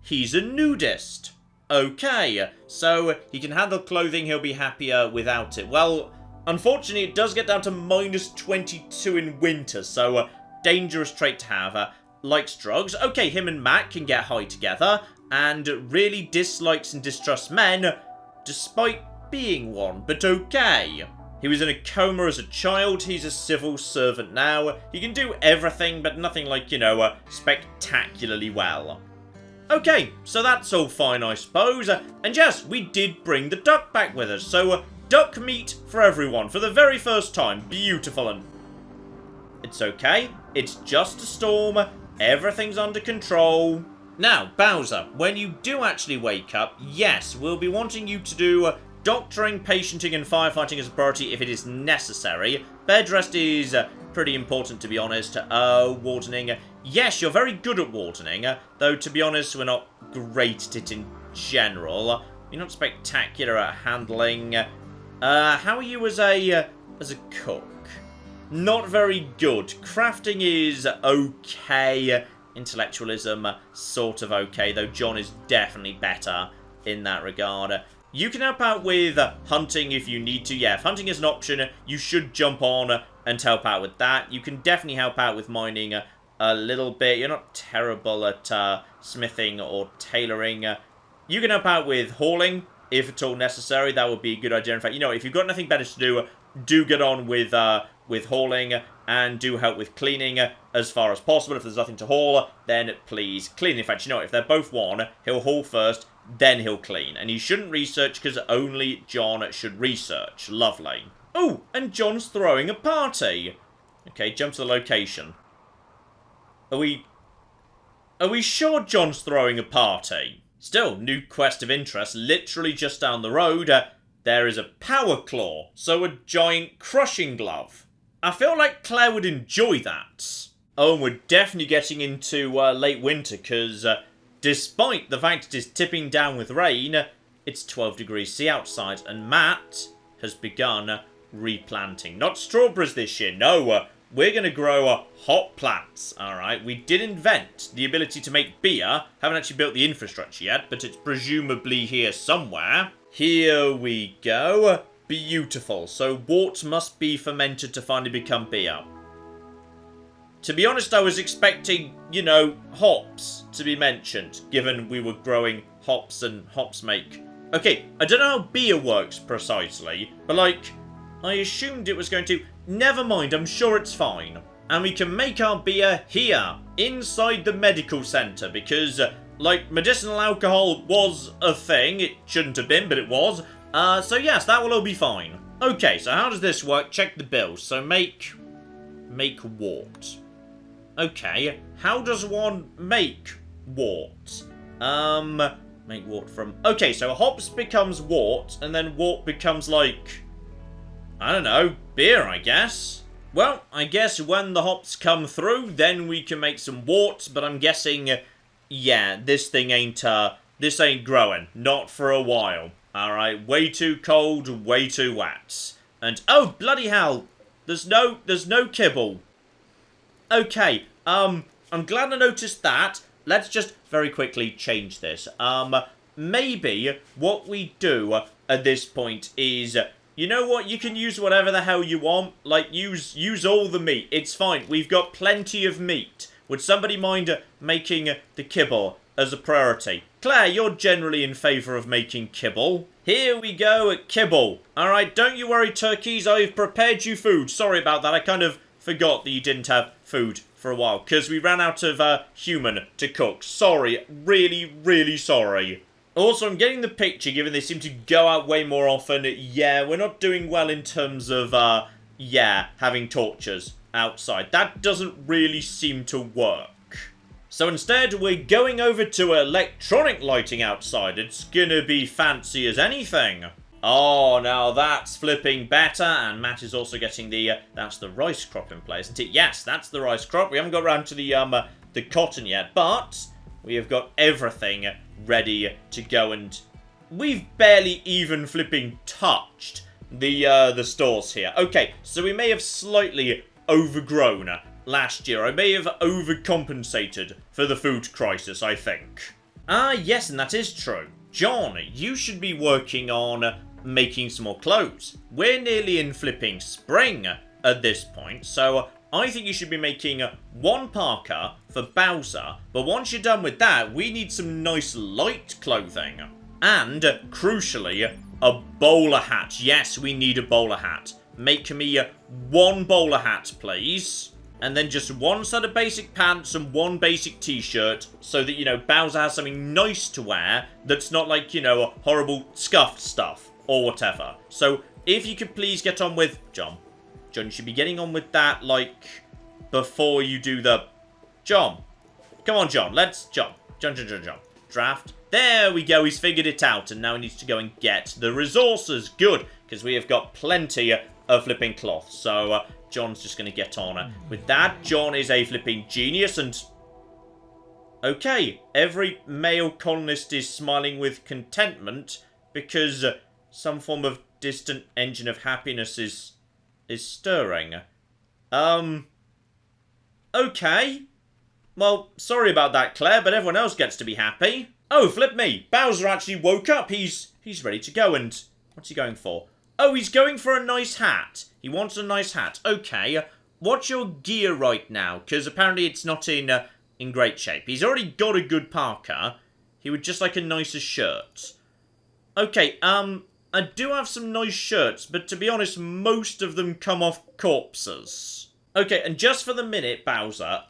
a nudist. Okay, so he can handle clothing. He'll be happier without it. Well... unfortunately, it does get down to -22 in winter, so dangerous trait to have. Likes drugs. Okay, him and Matt can get high together, and really dislikes and distrusts men. despite being one, but okay. He was in a coma as a child, he's a civil servant now. He can do everything, but nothing like, you know, spectacularly well. Okay, so that's all fine, I suppose. And yes, we did bring the duck back with us, so duck meat for everyone for the very first time. Beautiful. And it's okay, it's just a storm, everything's under control. Now, Bowser, when you do actually wake up, yes, we'll be wanting you to do doctoring, patienting, and firefighting as a priority if it is necessary. Bed rest is pretty important, to be honest. Wardening. Yes, you're very good at wardening, though, to be honest, we're not great at it in general. You're not spectacular at handling. How are you as a cook? Not very good. Crafting is okay. Intellectualism, sort of okay, though John is definitely better in that regard. You can help out with hunting if you need to. Yeah, if hunting is an option, you should jump on and help out with that. You can definitely help out with mining a little bit. You're not terrible at smithing or tailoring. You can help out with hauling if at all necessary. That would be a good idea. In fact, you know, if you've got nothing better to do get on with hauling and do help with cleaning as far as possible. If there's nothing to haul, then please clean. In fact, you know, if they're both one, he'll haul first, then he'll clean. And he shouldn't research because only John should research. Lovely. Oh, and John's throwing a party. Okay, jump to the location. Are we sure John's throwing a party? Still, new quest of interest, literally just down the road. There is a power claw, so a giant crushing glove. I feel like Claire would enjoy that. Oh, and we're definitely getting into late winter, because despite the fact it is tipping down with rain, it's 12 degrees C outside, and Matt has begun replanting. Not strawberries this year, no. We're going to grow hop plants, alright? We did invent the ability to make beer. Haven't actually built the infrastructure yet, but it's presumably here somewhere. Here we go. Beautiful. So wort must be fermented to finally become beer. To be honest, I was expecting, you know, hops to be mentioned, given we were growing hops and hops make. Okay, I don't know how beer works precisely, but like, I assumed it was going to. Never mind, I'm sure it's fine. And we can make our beer here, inside the medical centre, because, like, medicinal alcohol was a thing. It shouldn't have been, but it was. So yes, that will all be fine. Okay, so how does this work? Check the bills. So make wort. Okay, how does one make wort? Make wort from. Okay, so hops becomes wort, and then wort becomes like, I don't know, beer, I guess. Well, I guess when the hops come through, then we can make some wort, but I'm guessing, yeah, this thing ain't growing. Not for a while. Alright, way too cold, way too wet. And, oh, bloody hell, there's no kibble. Okay, I'm glad I noticed that. Let's just very quickly change this. Maybe what we do at this point is, you know what, you can use whatever the hell you want. Like, use all the meat. It's fine. We've got plenty of meat. Would somebody mind making the kibble as a priority? Claire, you're generally in favour of making kibble. Here we go at kibble. Alright, don't you worry, turkeys. I've prepared you food. Sorry about that. I kind of forgot that you didn't have food for a while, because we ran out of human to cook. Sorry. Really, really sorry. Also, I'm getting the picture, given they seem to go out way more often. Yeah, we're not doing well in terms of, having torches outside. That doesn't really seem to work. So instead, we're going over to electronic lighting outside. It's gonna be fancy as anything. Oh, now that's flipping better. And Matt is also getting that's the rice crop in place, isn't it? Yes, that's the rice crop. We haven't got around to the cotton yet, but we have got everything ready to go, and we've barely even flipping touched the stores here. Okay, so we may have slightly overgrown last year. I may have overcompensated for the food crisis, I think. Ah, yes, and that is true. John, you should be working on making some more clothes. We're nearly in flipping spring at this point, so I think you should be making one parka for Bowser, but once you're done with that, we need some nice light clothing. And, crucially, a bowler hat. Yes, we need a bowler hat. Make me 1 bowler hat, please. And then just 1 set of basic pants and 1 basic t-shirt so that, you know, Bowser has something nice to wear that's not like, you know, horrible scuffed stuff or whatever. So, if you could please get on with... John, you should be getting on with that, like, before you do the... John. Come on, John. Let's... John. Draft. There we go. He's figured it out. And now he needs to go and get the resources. Good. Because we have got plenty of flipping cloth. So, John's just going to get on with that. John is a flipping genius. And... Okay. Every male colonist is smiling with contentment. Because some form of distant engine of happiness is stirring. Okay. Well, sorry about that, Claire, but everyone else gets to be happy. Oh, flip me. Bowser actually woke up. He's ready to go, and what's he going for? Oh, he's going for a nice hat. He wants a nice hat. Okay. What's your gear right now? Because apparently it's not in great shape. He's already got a good parka. He would just like a nicer shirt. Okay, I do have some nice shirts, but to be honest, most of them come off corpses. Okay, and just for the minute, Bowser,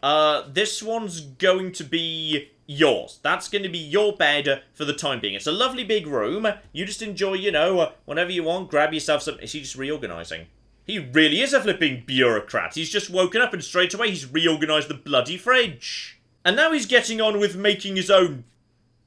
this one's going to be yours. That's going to be your bed for the time being. It's a lovely big room. You just enjoy, you know, whenever you want, grab yourself some... Is he just reorganising? He really is a flipping bureaucrat. He's just woken up and straight away he's reorganised the bloody fridge. And now he's getting on with making his own...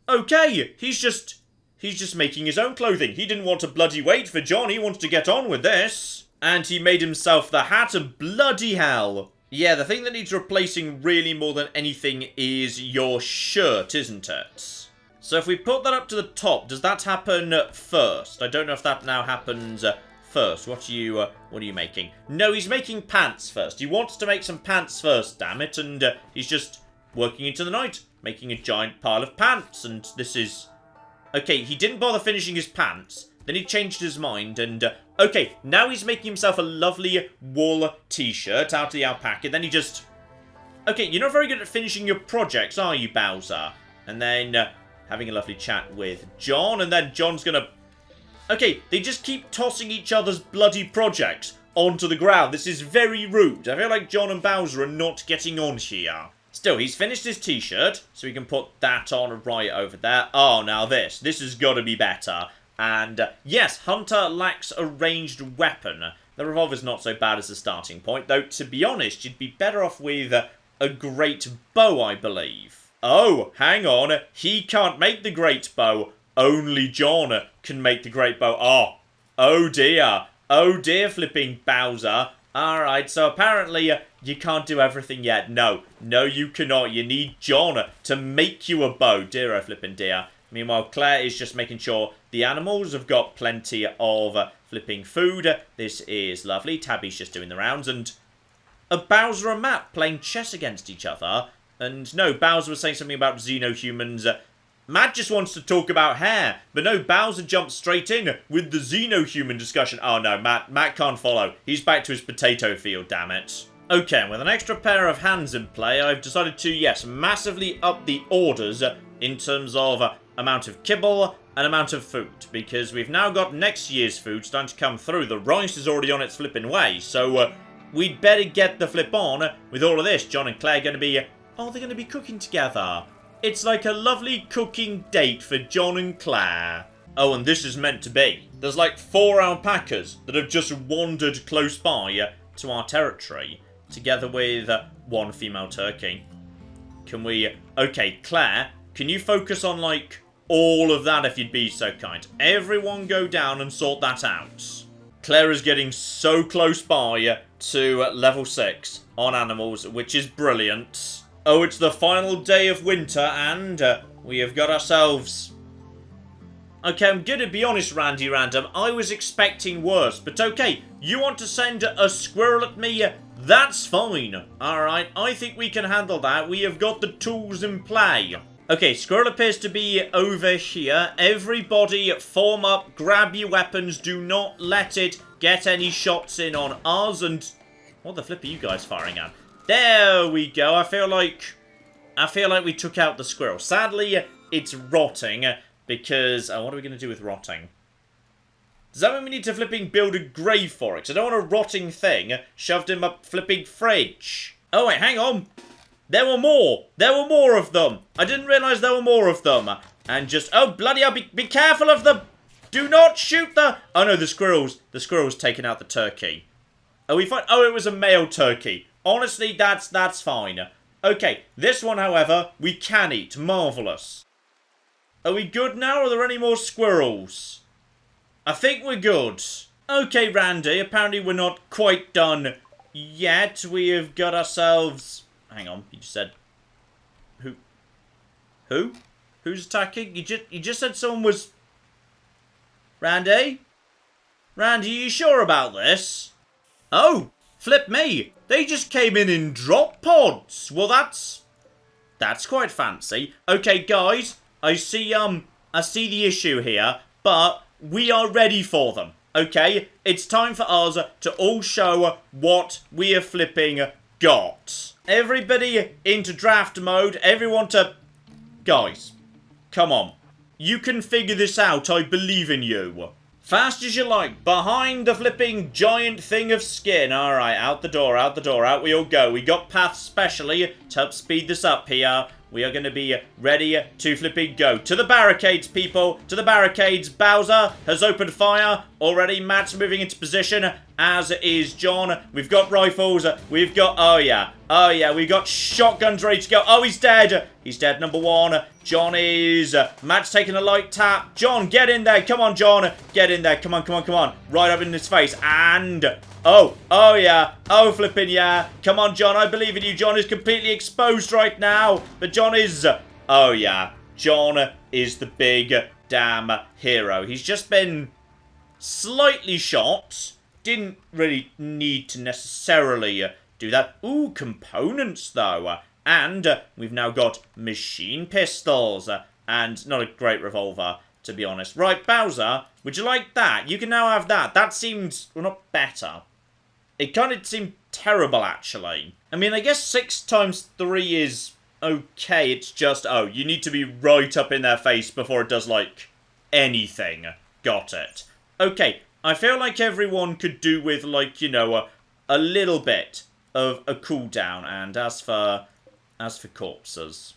Okay, he's just making his own clothing. He didn't want to bloody wait for John. He wants to get on with this. And he made himself the hat of bloody hell. Yeah, the thing that needs replacing really more than anything is your shirt, isn't it? So if we put that up to the top, does that happen first? I don't know if that now happens first. What are you making? No, he's making pants first. He wants to make some pants first, damn it. And he's just working into the night, making a giant pile of pants. And this is... Okay, he didn't bother finishing his pants. Then he changed his mind and... okay, now he's making himself a lovely wool t-shirt out of the alpaca. Then he just... Okay, you're not very good at finishing your projects, are you, Bowser? And then having a lovely chat with John. And then John's gonna... Okay, they just keep tossing each other's bloody projects onto the ground. This is very rude. I feel like John and Bowser are not getting on here. Still, he's finished his t-shirt, so we can put that on right over there. Oh, now this. This has got to be better. And, yes, Hunter lacks a ranged weapon. The revolver's not so bad as a starting point, though, to be honest, you'd be better off with a great bow, I believe. Oh, hang on. He can't make the great bow. Only John can make the great bow. Oh dear. Oh, dear, flipping Bowser. Alright, so apparently you can't do everything yet. No, you cannot. You need John to make you a bow. Dear, oh, flipping dear. Meanwhile, Claire is just making sure the animals have got plenty of flipping food. This is lovely. Tabby's just doing the rounds. And a Bowser and Matt playing chess against each other. And no, Bowser was saying something about xenohumans. Matt just wants to talk about hair. But no, Bowser jumps straight in with the xenohuman discussion. Oh no, Matt can't follow. He's back to his potato field, damn it. Okay, and with an extra pair of hands in play, I've decided to, yes, massively up the orders in terms of amount of kibble and amount of food, because we've now got next year's food starting to come through. The rice is already on its flipping way, so we'd better get the flip on with all of this. John and Claire are going to be... Oh, they're going to be cooking together. It's like a lovely cooking date for John and Claire. Oh, and this is meant to be. There's like 4 alpacas that have just wandered close by to our territory, together with 1 female turkey. Can we... Okay, Claire, can you focus on, like, all of that if you'd be so kind? Everyone go down and sort that out. Claire is getting so close by to level 6 on animals, which is brilliant. Oh, it's the final day of winter, and we have got ourselves... Okay, I'm going to be honest, Randy Random. I was expecting worse, but okay. You want to send a squirrel at me? That's fine. Alright, I think we can handle that. We have got the tools in play. Okay, squirrel appears to be over here. Everybody form up, grab your weapons. Do not let it get any shots in on us. And what the flip are you guys firing at? There we go. I feel like we took out the squirrel. Sadly, it's rotting. Because, what are we going to do with rotting? Does that mean we need to flipping build a grave for it? 'Cause I don't want a rotting thing shoved in my flipping fridge. Oh, wait, hang on. There were more. There were more of them. I didn't realise there were more of them. And just, oh, bloody hell, be careful of the... Do not shoot the... Oh, no, the squirrels. The squirrels taking out the turkey. Are we fine? Oh, it was a male turkey. Honestly, that's fine. Okay, this one, however, we can eat. Marvellous. Are we good now, or are there any more squirrels? I think we're good. Okay, Randy, apparently we're not quite done yet. We have got ourselves... Hang on, you just said... Who? Who? Who's attacking? You just said someone was... Randy? Randy, are you sure about this? Oh, flip me. They just came in drop pods. Well, that's quite fancy. Okay, guys, I see the issue here, but we are ready for them. Okay, it's time for us to all show what we are flipping got. Everybody into draft mode. Everyone to... Guys, come on. You can figure this out. I believe in you. Fast as you like. Behind the flipping giant thing of skin. Alright, out the door, out we all go. We got paths specially to help speed this up here. We are going to be ready to flipping go. To the barricades, people. To the barricades. Bowser has opened fire already. Matt's moving into position, as is John. We've got rifles. We've got... Oh, yeah. Oh, yeah. We've got shotguns ready to go. Oh, he's dead. He's dead, number one. John is... Matt's taking a light tap. John, get in there. Come on, John. Get in there. Come on, come on, come on. Right up in his face. And... Oh, yeah. Oh, flipping yeah. Come on, John. I believe in you. John is completely exposed right now. But John is... Oh, yeah. John is the big damn hero. He's just been slightly shot. Didn't really need to necessarily do that. Ooh, components, though. And we've now got machine pistols. And not a great revolver, to be honest. Right, Bowser, would you like that? You can now have that. That seems... Well, not better. It kind of seemed terrible, actually. I mean, I guess 6 times 3 is okay. It's just, oh, you need to be right up in their face before it does, like, anything. Got it. Okay, I feel like everyone could do with, like, you know, a little bit of a cooldown. And as for corpses,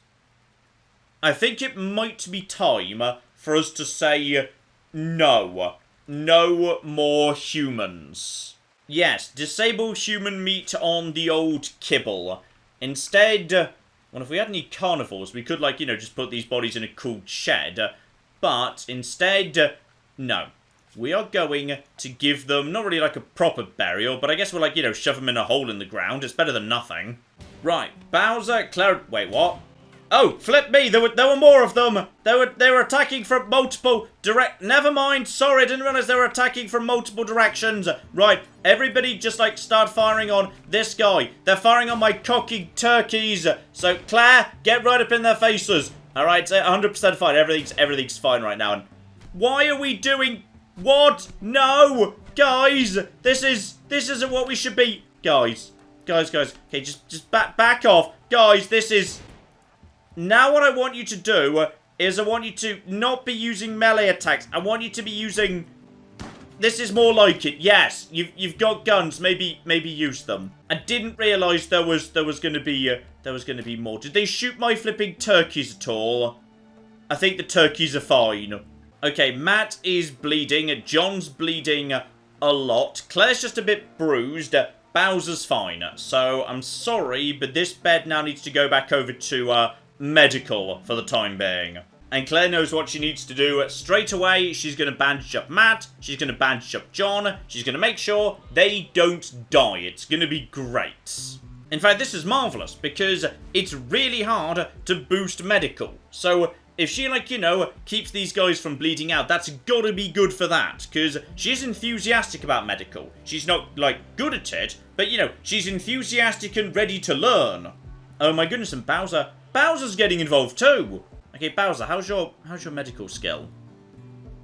I think it might be time for us to say no. No more humans. Yes, disable human meat on the old kibble. Instead, well, if we had any carnivores, we could, like, you know, just put these bodies in a cool shed. But instead, no. We are going to give them, not really like a proper burial, but I guess we'll, like, you know, shove them in a hole in the ground. It's better than nothing. Right, Bowser, wait, what? Oh, flip me! There were more of them. They were attacking from multiple Never mind. Sorry, I didn't realize they were attacking from multiple directions. Right, everybody just like start firing on this guy. They're firing on my cocky turkeys. So Claire, get right up in their faces. All right, 100% fine. Everything's fine right now. And why are we doing what? No, guys, this isn't what we should be. Guys. Okay, just back off, guys. This is. Now what I want you to do is I want you to not be using melee attacks. I want you to be using... This is more like it. Yes, you've got guns. Maybe use them. I didn't realise there was going to be more. Did they shoot my flipping turkeys at all? I think the turkeys are fine. Okay, Matt is bleeding. John's bleeding a lot. Claire's just a bit bruised. Bowser's fine. So I'm sorry, but this bed now needs to go back over to medical for the time being. And Claire knows what she needs to do straight away. She's going to bandage up Matt. She's going to bandage up John. She's going to make sure they don't die. It's going to be great. In fact, this is marvellous because it's really hard to boost medical. So if she, like, you know, keeps these guys from bleeding out, that's got to be good for that. Because she's enthusiastic about medical. She's not, like, good at it. But, you know, she's enthusiastic and ready to learn. Oh my goodness, and Bowser's getting involved too. Okay, Bowser, how's your medical skill?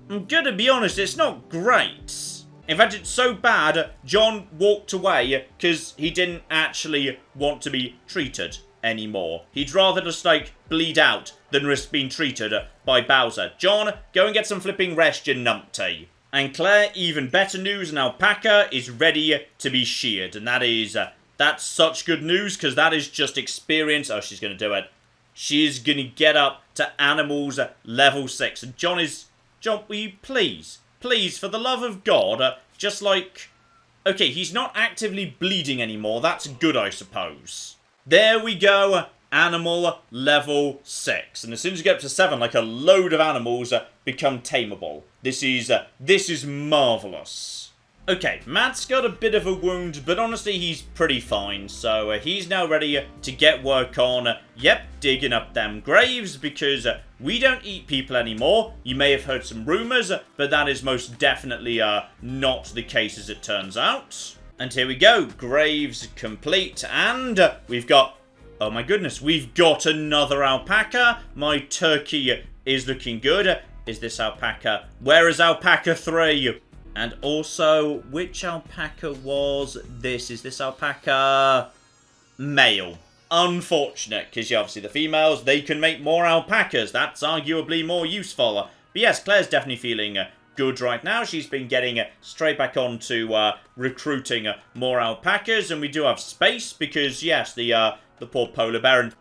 I'm gonna be honest, it's not great. In fact, it's so bad, John walked away because he didn't actually want to be treated anymore. He'd rather just, like, bleed out than risk being treated by Bowser. John, go and get some flipping rest, you numpty. And Claire, even better news, an alpaca is ready to be sheared. And that is, that's such good news, because that is just experience. Oh, she's going to do it. She's going to get up to animals level 6. And John, will you please, for the love of God, just like... Okay, he's not actively bleeding anymore. That's good, I suppose. There we go. Animal level 6. And as soon as you get up to 7, like a load of animals become tameable. This is marvellous. Okay, Matt's got a bit of a wound, but honestly he's pretty fine. So he's now ready to get work on, digging up them graves, because we don't eat people anymore. You may have heard some rumours, but that is most definitely not the case as it turns out. And here we go, graves complete, and we've got... Oh my goodness, we've got another alpaca. My turkey is looking good. Is this alpaca? Where is alpaca 3? And also, which alpaca was this? Is this alpaca male? Unfortunate, because obviously the females, they can make more alpacas. That's arguably more useful. But yes, Claire's definitely feeling good right now. She's been getting straight back on to recruiting more alpacas. And we do have space, because yes, the poor polar bear. And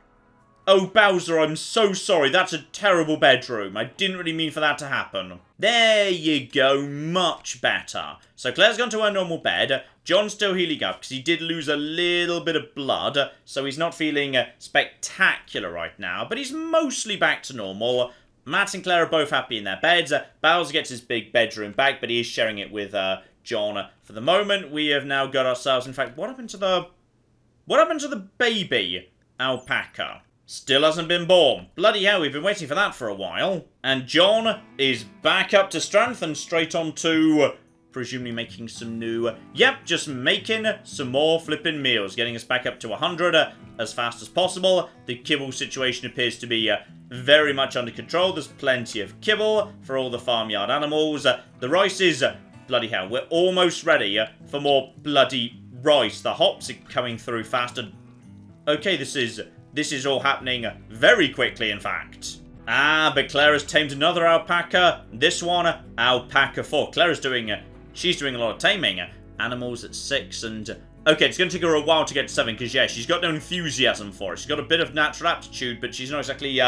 oh, Bowser, I'm so sorry. That's a terrible bedroom. I didn't really mean for that to happen. There you go. Much better. So Claire's gone to her normal bed. John's still healing up because he did lose a little bit of blood. So he's not feeling spectacular right now. But he's mostly back to normal. Matt and Claire are both happy in their beds. Bowser gets his big bedroom back, but he is sharing it with John. For the moment, we have now got ourselves... In fact, what happened to the baby alpaca? Still hasn't been born. Bloody hell, we've been waiting for that for a while. And John is back up to strength and straight on to... presumably making some new... just making some more flipping meals. Getting us back up to 100 as fast as possible. The kibble situation appears to be very much under control. There's plenty of kibble for all the farmyard animals. The rice is... bloody hell, we're almost ready for more bloody rice. The hops are coming through faster. Okay, this is all happening very quickly, in fact. But Claire has tamed another alpaca. This one, alpaca 4. Claire is doing... she's doing a lot of taming. Animals at 6 and... Okay, it's going to take her a while to get to 7, because, yeah, she's got no enthusiasm for it. She's got a bit of natural aptitude, but she's not exactly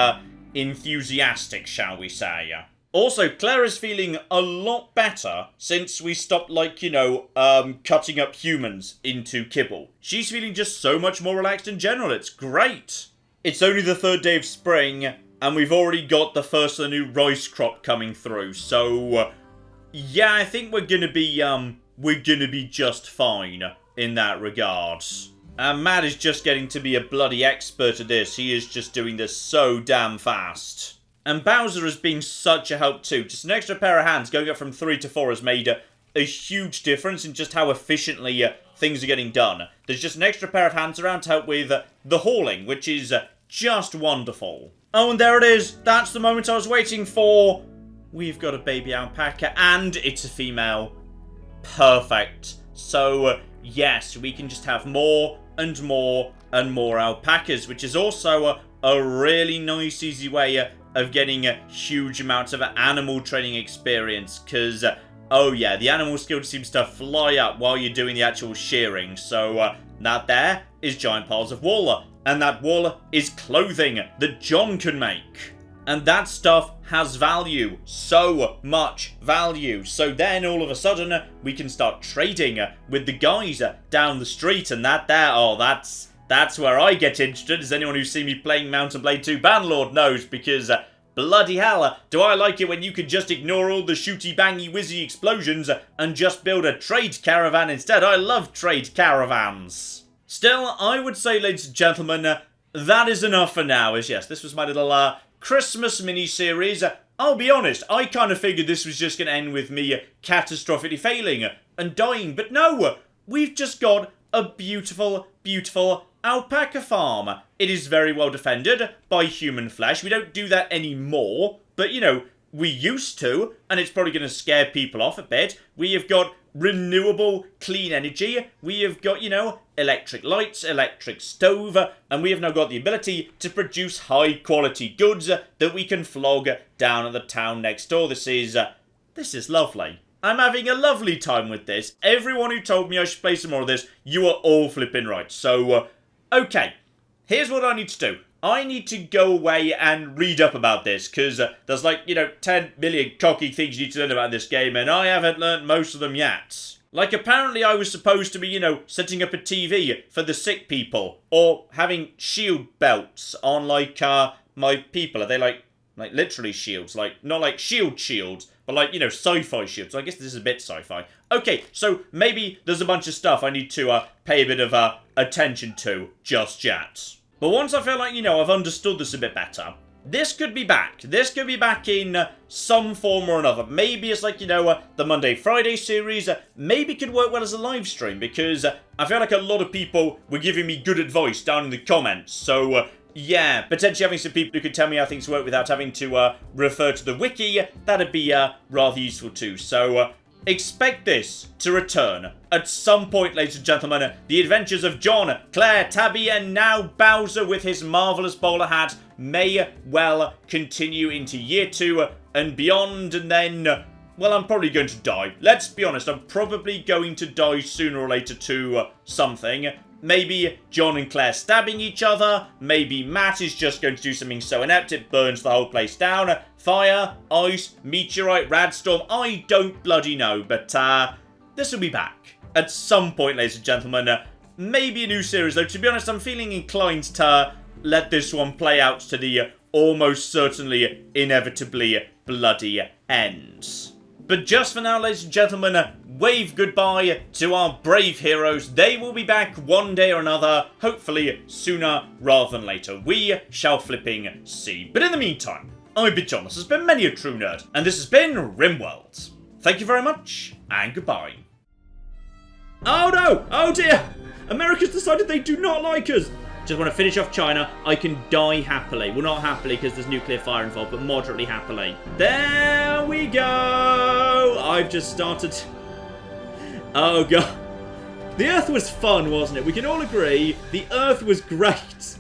enthusiastic, shall we say. Also, Claire is feeling a lot better since we stopped, like, cutting up humans into kibble. She's feeling just so much more relaxed in general. It's great. It's only the 3rd day of spring, and we've already got the first of the new rice crop coming through. So, yeah, I think we're gonna be just fine in that regard. And Matt is just getting to be a bloody expert at this. He is just doing this so damn fast. And Bowser has been such a help too. Just an extra pair of hands going up from 3 to 4 has made a huge difference in just how efficiently things are getting done. There's just an extra pair of hands around to help with the hauling, which is just wonderful. Oh, and there it is. That's the moment I was waiting for. We've got a baby alpaca, and it's a female. Perfect. So, yes, we can just have more and more and more alpacas, which is also a really nice, easy way of getting huge amounts of animal training experience, because, oh yeah, the animal skill seems to fly up while you're doing the actual shearing. So, that there is giant piles of wool, and that wool is clothing that John can make. And that stuff has value, so much value. So then, all of a sudden, we can start trading with the guys down the street, and that there, oh, that's where I get interested, as anyone who's seen me playing Mount & Blade 2 Bannerlord knows, because bloody hell, do I like it when you can just ignore all the shooty-bangy-whizzy explosions and just build a trade caravan instead. I love trade caravans. Still, I would say, ladies and gentlemen, that is enough for now, as yes, this was my little Christmas mini-series. I'll be honest, I kind of figured this was just going to end with me catastrophically failing and dying, but no, we've just got a beautiful, beautiful alpaca farm. It is very well defended by human flesh. We don't do that anymore, but we used to, and it's probably going to scare people off a bit. We have got renewable, clean energy. We have got, you know, electric lights, electric stove, and we have now got the ability to produce high-quality goods that we can flog down at the town next door. This is lovely. I'm having a lovely time with this. Everyone who told me I should play some more of this, you are all flipping right. So, okay. Here's what I need to do. I need to go away and read up about this, because there's like, you know, 10 million cocky things you need to learn about this game, and I haven't learned most of them yet. Like, apparently I was supposed to be, you know, setting up a TV for the sick people, or having shield belts on, like, my people. Are they, like literally shields? Like, not like shields, but like, you know, sci-fi shields. So I guess this is a bit sci-fi. Okay, so maybe there's a bunch of stuff I need to pay a bit of attention to just yet. But once I feel like, you know, I've understood this a bit better, this could be back. This could be back in some form or another. Maybe it's like, you know, the Monday-Friday series. Maybe it could work well as a live stream, because I feel like a lot of people were giving me good advice down in the comments. So, yeah, potentially having some people who could tell me how things work without having to refer to the wiki, that'd be rather useful too. So, expect this to return at some point, ladies and gentlemen. The adventures of John, Claire, Tabby, and now Bowser with his marvellous bowler hat may well continue into year 2 and beyond, and then, well, I'm probably going to die. Let's be honest, I'm probably going to die sooner or later to something. Maybe John and Claire stabbing each other. Maybe Matt is just going to do something so inept it burns the whole place down. Fire, ice, meteorite, radstorm. I don't bloody know. But this will be back at some point, ladies and gentlemen. Maybe a new series, though. To be honest, I'm feeling inclined to let this one play out to the almost certainly, inevitably bloody end. But just for now, ladies and gentlemen, wave goodbye to our brave heroes. They will be back one day or another, hopefully sooner rather than later. We shall flipping see. But in the meantime, I've been John. This has been many a true nerd, and this has been RimWorld. Thank you very much, and goodbye. Oh no! Oh dear! America's decided they do not like us! Just want to finish off China. I can die happily. Well, not happily because there's nuclear fire involved, but moderately happily. There we go! I've just started... Oh, God. The Earth was fun, wasn't it? We can all agree the Earth was great.